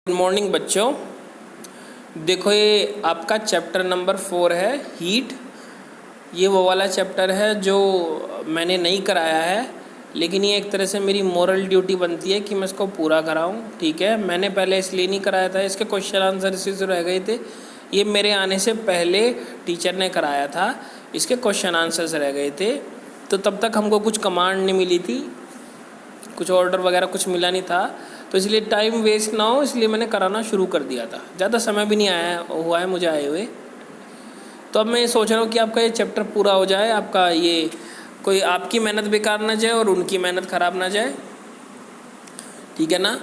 Good morning बच्चों। देखो ये आपका चैप्टर नंबर 4 है हीट। ये वो वाला चैप्टर है जो मैंने नहीं कराया है, लेकिन ये एक तरह से मेरी मोरल ड्यूटी बनती है कि मैं इसको पूरा कराऊं। ठीक है, मैंने पहले इसलिए नहीं कराया था, इसके क्वेश्चन आंसर इसी से रह गए थे। ये मेरे आने से पहले टीचर ने कराया था, इसके क्वेश्चन आंसर्स रह गए थे। तो तब तक हमको कुछ कमांड नहीं मिली थी, कुछ ऑर्डर वगैरह कुछ मिला नहीं था, तो इसलिए टाइम वेस्ट ना हो इसलिए मैंने कराना शुरू कर दिया था। ज़्यादा समय भी नहीं आया हुआ है मुझे आए हुए। तो अब मैं ये सोच रहा हूँ कि आपका ये चैप्टर पूरा हो जाए, आपका ये कोई आपकी मेहनत बेकार ना जाए और उनकी मेहनत ख़राब ना जाए। ठीक है ना?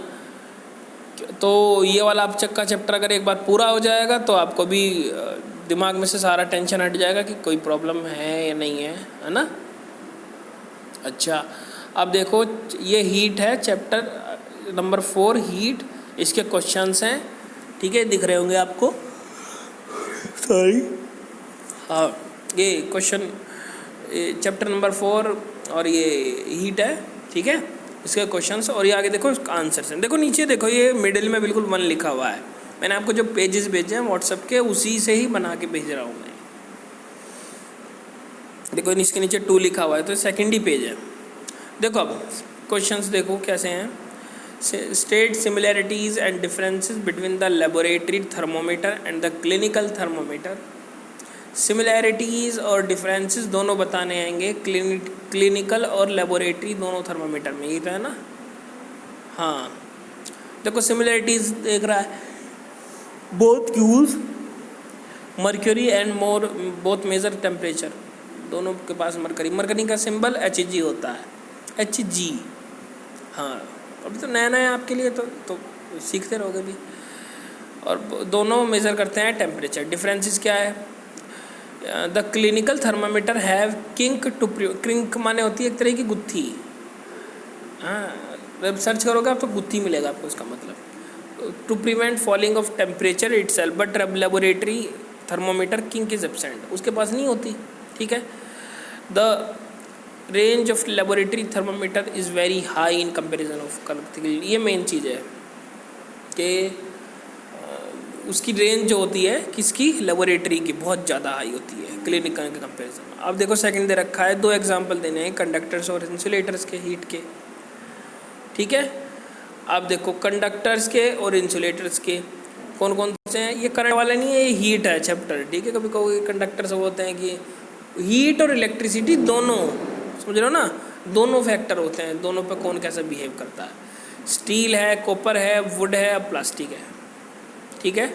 तो ये वाला आप का चैप्टर अगर एक बार पूरा हो जाएगा तो आपको भी दिमाग में से सारा टेंशन हट जाएगा कि कोई प्रॉब्लम है या नहीं है ना? अच्छा, अब देखो ये हीट है, चैप्टर नंबर 4 हीट। इसके क्वेश्चंस हैं, ठीक है, दिख रहे होंगे आपको। सॉरी, हाँ, ये क्वेश्चन चैप्टर नंबर 4 और ये हीट है, ठीक है। इसके क्वेश्चंस और ये आगे देखो इसका आंसर्स हैं। देखो नीचे देखो, ये मिडिल में बिल्कुल 1 लिखा हुआ है। मैंने आपको जो पेजेस भेजे हैं व्हाट्सएप के, उसी से ही बना के भेज रहा हूँ मैं। देखो इसके नीचे 2 लिखा हुआ है, तो सेकेंड ही पेज है। देखो अब क्वेश्चंस देखो कैसे हैं। State similarities and differences between the laboratory thermometer and the clinical thermometer. Similarities और डिफरेंसेस दोनों बताने आएंगे क्लिनिकल और लेबोरेटरी दोनों थर्मोमीटर में, ये तो है ना। हाँ, देखो सिमिलैरिटीज़ देख रहा है, both use mercury and more both measure temperature. दोनों के पास मरकरी का सिंबल Hg होता है, Hg। हाँ, अभी तो नया नया आपके लिए, तो सीखते रहोगे भी। और दोनों मेज़र करते हैं टेम्परेचर। डिफरेंसेस क्या है? The clinical thermometer have kink to क्रिंक माने होती है एक तरह की गुत्थी। हाँ, जब सर्च करोगे आप तो गुत्थी मिलेगा आपको, उसका मतलब to prevent falling of temperature itself, but laboratory thermometer kink is absent, उसके पास नहीं होती। ठीक है। The range of laboratory thermometer is very high in comparison of clinical. ये मेन चीज़ है कि उसकी रेंज जो होती है किसकी, लेबोरेटरी की, बहुत ज़्यादा हाई होती है क्लिनिकल के कंपेरिजन। अब देखो सेकंड दे रखा है, 2 एग्जांपल देने हैं कंडक्टर्स और इंसुलेटर्स के हीट के। ठीक है, अब देखो कंडक्टर्स के और इंसुलेटर्स के कौन कौन से हैं। ये करंट वाले नहीं है, ये हीट है चैप्टर। ठीक है, कभी कभी कंडक्टर्स होते हैं कि हीट और इलेक्ट्रिसिटी दोनों, समझ रहे हो ना, दोनों फैक्टर होते हैं, दोनों पे कौन कैसा बिहेव करता है। स्टील है, कॉपर है, वुड है, प्लास्टिक है। ठीक है,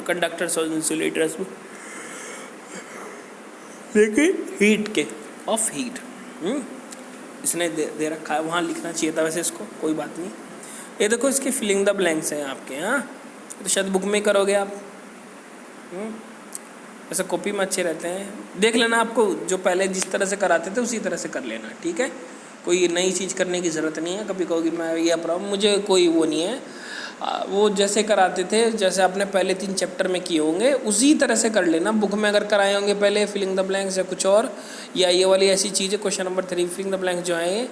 कंडक्टर्स और इंसुलेटर्स में देखिए हीट के ऑफ हीट। इसने दे रखा है, वहाँ लिखना चाहिए था वैसे इसको, कोई बात नहीं। ये देखो इसके फिलिंग द ब्लैंक्स हैं आपके। हाँ, तो शायद बुक में करोगे आप। ऐसे कॉपी में अच्छे रहते हैं, देख लेना। आपको जो पहले जिस तरह से कराते थे उसी तरह से कर लेना। ठीक है, कोई नई चीज़ करने की ज़रूरत नहीं है। कभी कहोगे मैं ये प्रॉब्लम, मुझे कोई वो नहीं है। वो जैसे कराते थे, जैसे आपने पहले 3 चैप्टर में किए होंगे उसी तरह से कर लेना। बुक में अगर कराए होंगे पहले फिलिंग द ब्लैंक्स या कुछ और, या ये वाली ऐसी चीज़ है question number 3 filling the blanks जो है,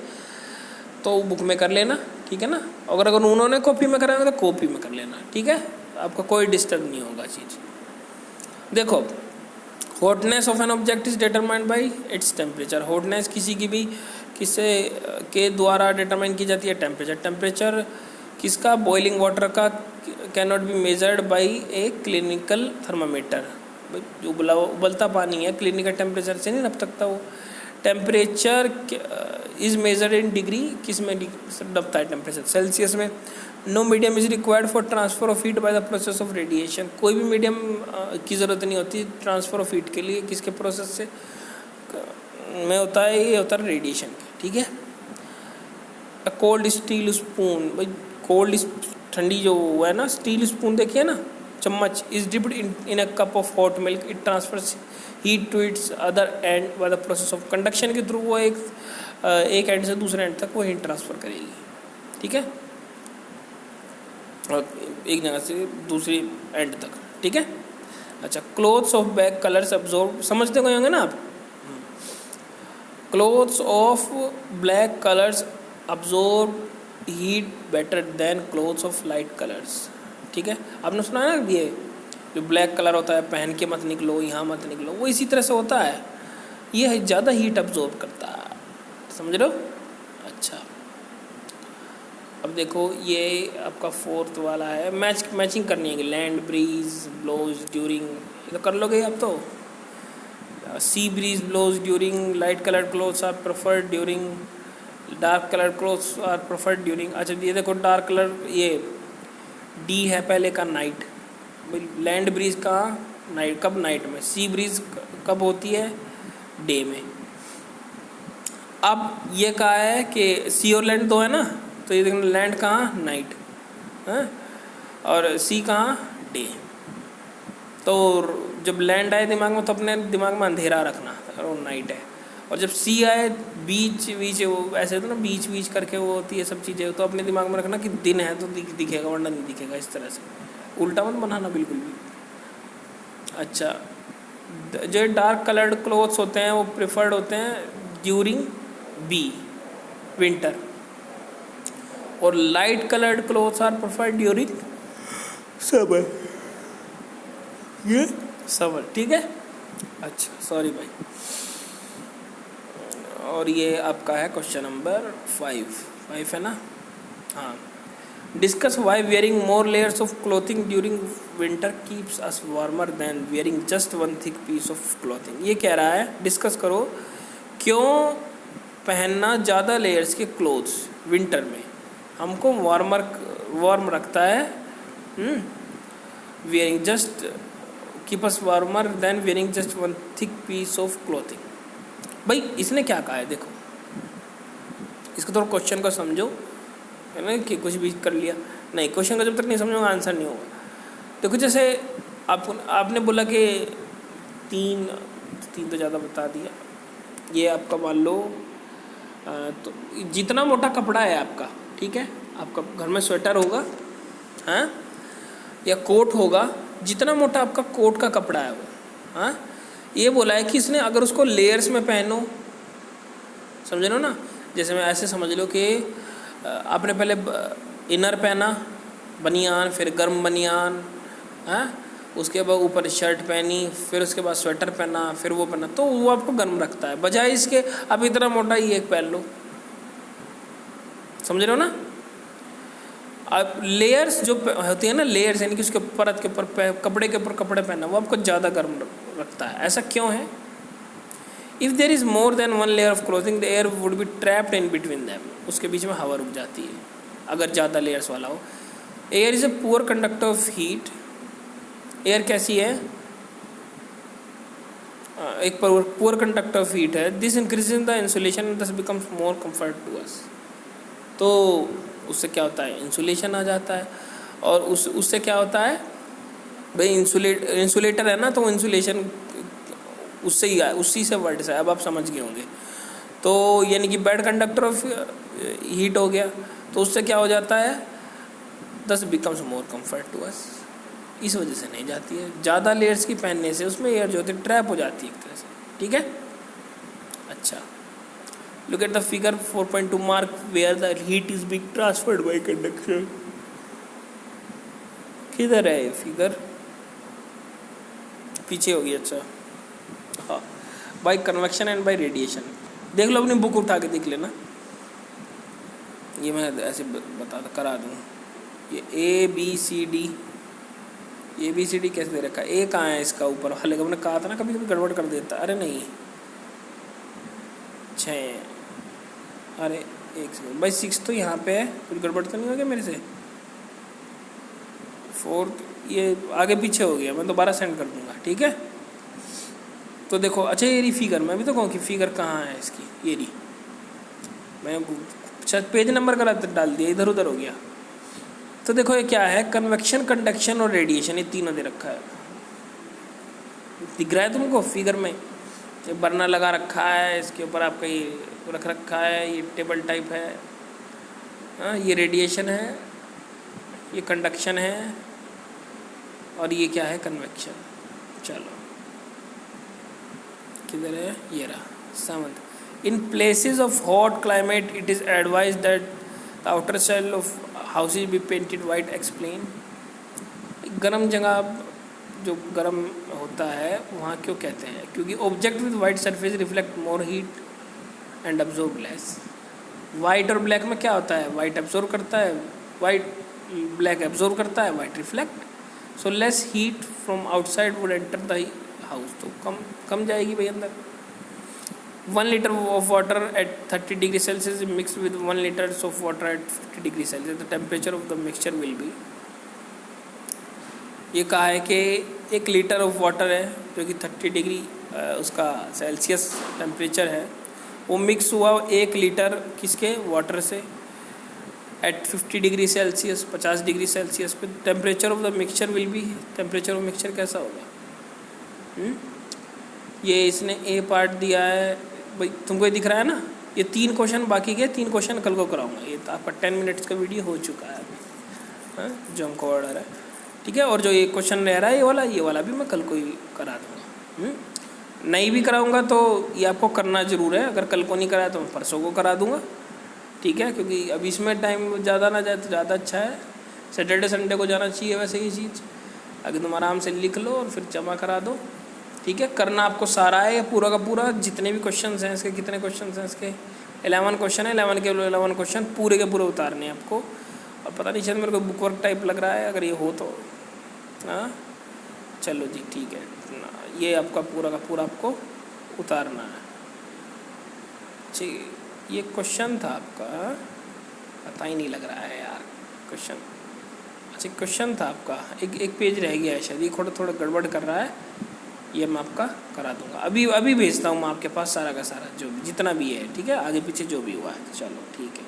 तो बुक में कर लेना। ठीक है ना। अगर उन्होंने कॉपी में कराया तो कॉपी में कर लेना। ठीक है, आपका कोई डिस्टर्ब नहीं होगा चीज़। देखो, hotness of an object is determined by its temperature. Hotness किसी की भी किससे के द्वारा डिटरमाइन की जाती है, टेम्परेचर। टेम्परेचर किसका, बॉइलिंग वाटर का, can not be measured by a clinical thermometer. जो उबलता पानी है क्लिनिकल टेम्परेचर से नहीं नप सकता वो। Temperature is measured in degree, किस में नपता है टेम्परेचर, सेल्सियस में। No medium is required for transfer of heat by the process of radiation. कोई भी मीडियम की ज़रूरत नहीं होती ट्रांसफ़र ऑफ हीट के लिए, किसके प्रोसेस से में होता है, ये होता है रेडिएशन के। ठीक है। अ कोल्ड स्टील स्पून, भाई कोल्ड ठंडी जो है ना, स्टील स्पून देखिए ना, चम्मच, is dipped in a cup of hot milk, it transfers heat to its other end by the process of conduction के थ्रू। वो एक एंड से दूसरे एंड तक वो हीट ट्रांसफ़र करेगी। ठीक है, और एक जगह से दूसरी एंड तक। ठीक है। अच्छा, clothes of black colours absorb, समझते गए होंगे ना आप। Clothes of black colours absorb heat better than clothes of light colours. ठीक है, आपने सुना है ना, ये जो ब्लैक कलर होता है पहन के मत निकलो, यहाँ मत निकलो, वो इसी तरह से होता है, ये ज़्यादा हीट अब्जॉर्ब करता है, समझ रहे हो। अच्छा, अब देखो ये आपका फोर्थ वाला है, मैचिंग करनी है, लैंड ब्रीज ब्लोज ड्यूरिंग, तो कर लोगे आप तो। Sea breeze blows during light colour clothes are preferred during, dark colour clothes are preferred during. अच्छा ये देखो डार्क कलर, ये डी है पहले का नाइट, लैंड ब्रीज का नाइट, कब नाइट में, सी ब्रीज कब होती है, डे में। अब ये कहा है कि सी और लैंड दो है ना, तो ये देखना लैंड कहाँ, नाइट है, और सी कहाँ, डे। तो जब लैंड आए दिमाग में तो अपने दिमाग में अंधेरा रखना और नाइट है, और जब सी आए बीच बीच, वो ऐसे होता है ना बीच बीच करके वो होती है सब चीज़ें, तो अपने दिमाग में रखना कि दिन है तो दिखेगा वरना नहीं दिखेगा, इस तरह से उल्टा मत बनाना बिल्कुल भी। अच्छा, जो डार्क कलर्ड क्लोथ्स होते हैं वो प्रेफर्ड होते हैं ड्यूरिंग बी विंटर, और light coloured clothes are preferred during summer, ये समर। ठीक है, अच्छा सॉरी भाई। और ये आपका है क्वेश्चन नंबर 5 है ना, हाँ। Discuss why wearing more layers of clothing during winter keeps us warmer than wearing just one thick piece of clothing. ये कह रहा है डिस्कस करो क्यों पहनना ज़्यादा लेयर्स के क्लोथ्स विंटर में हमको वार्म रखता है, wearing just keep us warmer than wearing just one thick piece of clothing. भाई इसने क्या कहा है, देखो इसको थोड़ा क्वेश्चन को समझो, है ना, कि कुछ भी कर लिया नहीं, क्वेश्चन को जब तक नहीं समझोगे आंसर नहीं होगा। देखो जैसे आपने बोला कि तीन तो ज़्यादा बता दिया, ये आपका मान लो तो जितना मोटा कपड़ा है आपका, ठीक है, आपका घर में स्वेटर होगा, हाँ, या कोट होगा, जितना मोटा आपका कोट का कपड़ा है वो, हाँ, ये बोला है कि इसने अगर उसको लेयर्स में पहनो, समझ लो ना, जैसे मैं ऐसे समझ लो कि आपने पहले इनर पहना बनियान, फिर गर्म बनियान, हाँ, उसके बाद ऊपर शर्ट पहनी, फिर उसके बाद स्वेटर पहना, फिर वो पहना, तो वो आपको गर्म रखता है, बजाय इसके आप इतना मोटा ही एक पहन लो, समझ रहे हो ना। अब लेयर्स जो होती है ना, लेयर्स यानी कि उसके परत के ऊपर कपड़े के ऊपर कपड़े पहना, वो आपको ज़्यादा गर्म रखता है। ऐसा क्यों है? If there is more than one layer of clothing the air would be trapped in between them, उसके बीच में हवा रुक जाती है अगर ज़्यादा लेयर्स वाला हो। Air is a poor conductor of heat, air कैसी है, एक पुअर कंडक्टर ऑफ हीट है। This increases the insulation and thus becomes more comfort to us, तो उससे क्या होता है, इंसुलेशन आ जाता है, और उससे क्या होता है भाई, इंसुलेटर है ना, तो इंसुलेशन उससे ही आया, उसी से वर्ड से, अब आप समझ गए होंगे। तो यानी कि बैड कंडक्टर ऑफ हीट हो गया, तो उससे क्या हो जाता है, this becomes more comfort to us, इस वजह से नहीं जाती है। ज़्यादा लेयर्स की पहनने से उसमें एयर जो होती है ट्रैप हो जाती है एक तरह से, ठीक है। अच्छा, look at the figure 4.2 mark where the heat is being transferred by conduction। किधर है ये फिगर, पीछे होगी, अच्छा हाँ, by convection and by radiation. देख लो, अपनी बुक उठा के देख लेना, ये मैं ऐसे बता करा दूँ। ये ए बी सी डी कैसे दे रखा है, ए कहाँ है इसका ऊपर, हले हमने कहा था ना कभी कभी गड़बड़ कर देता, अरे नहीं 6, अरे एक सेकंड भाई, 6 तो यहाँ पे है, कुछ गड़बड़ तो नहीं हो गया मेरे से, 4 ये आगे पीछे हो गया, मैं दोबारा सेंड कर दूँगा, ठीक है। तो देखो, अच्छा ये रही फिगर, मैं भी तो कहूँ कि फिगर कहाँ है इसकी, ये रही, मैं शायद पेज नंबर गलत डाल दिया, इधर उधर हो गया। तो देखो ये क्या है, कन्वेक्शन, कंडक्शन और रेडिएशन, ये तीनों दे रखा है, दिख रहा है तुमको फिगर में, ये बर्नर लगा रखा है, इसके ऊपर आपका ये रख रखा है, ये टेबल टाइप है, हाँ, ये रेडिएशन है, ये कंडक्शन है, और ये क्या है, कन्वेक्शन। चलो किधर है, ये रहा 7th। In places of hot climate it is advise that the outer shell of houses be painted white, explain. गर्म जगह जो गर्म होता है वहाँ क्यों कहते हैं? क्योंकि object with white surface reflect more heat and absorb less. White और ब्लैक में क्या होता है? वाइट एब्जॉर्व करता है, वाइट ब्लैक एब्जॉर्व करता है, white reflect. So less heat from outside would enter the house, तो कम जाएगी भाई अंदर। 1 liter of water at 30 degree Celsius is mixed with 1 liter of water at 50 degree Celsius. The temperature of the mixture will be, ये कहा है कि 1 litre of water है जो कि 30 डिग्री उसका सेल्सियस टेम्परेचर है, वो मिक्स हुआ 1 लीटर किसके? वाटर से, at 50 degree Celsius, 50 degree Celsius पे। Temperature of the mixture will be, temperature of mixture कैसा होगा? ये इसने ए पार्ट दिया है भाई, तुमको ये दिख रहा है ना? ये 3 क्वेश्चन बाकी के, 3 क्वेश्चन कल को कराऊंगा। ये तो आपका 10 मिनट्स का वीडियो हो चुका है अभी, जो हमको ऑर्डर है, ठीक है। और जो ये क्वेश्चन रह रहा है ये वाला भी मैं कल को ही करा दूँगा। नहीं भी कराऊंगा तो ये आपको करना ज़रूर है। अगर कल को नहीं कराया तो मैं परसों को करा दूँगा, ठीक है। क्योंकि अब इसमें टाइम ज़्यादा ना जाए तो ज़्यादा अच्छा है। सैटरडे संडे को जाना चाहिए वैसे ये चीज़। अगर तुम आराम से लिख लो और फिर जमा करा दो, ठीक है। करना आपको सारा है पूरा का पूरा, जितने भी क्वेश्चन हैं इसके, कितने क्वेश्चन हैं इसके? 11 क्वेश्चन है। 11 के 11 क्वेश्चन पूरे के पूरे उतारने हैं आपको। और पता नहीं शायद मेरे को बुक वर्क टाइप लग रहा है, अगर ये हो तो हाँ चलो जी ठीक है। ये आपका पूरा का पूरा आपको उतारना है। ठीक, ये क्वेश्चन था आपका, पता ही नहीं लग रहा है यार क्वेश्चन। अच्छा क्वेश्चन था आपका, एक पेज रह गया है शायद, ये थोड़ा गड़बड़ कर रहा है। ये मैं आपका करा दूंगा, अभी भेजता हूँ मैं आपके पास सारा का सारा, जो जितना भी है, ठीक है। आगे पीछे जो भी हुआ है, चलो ठीक है।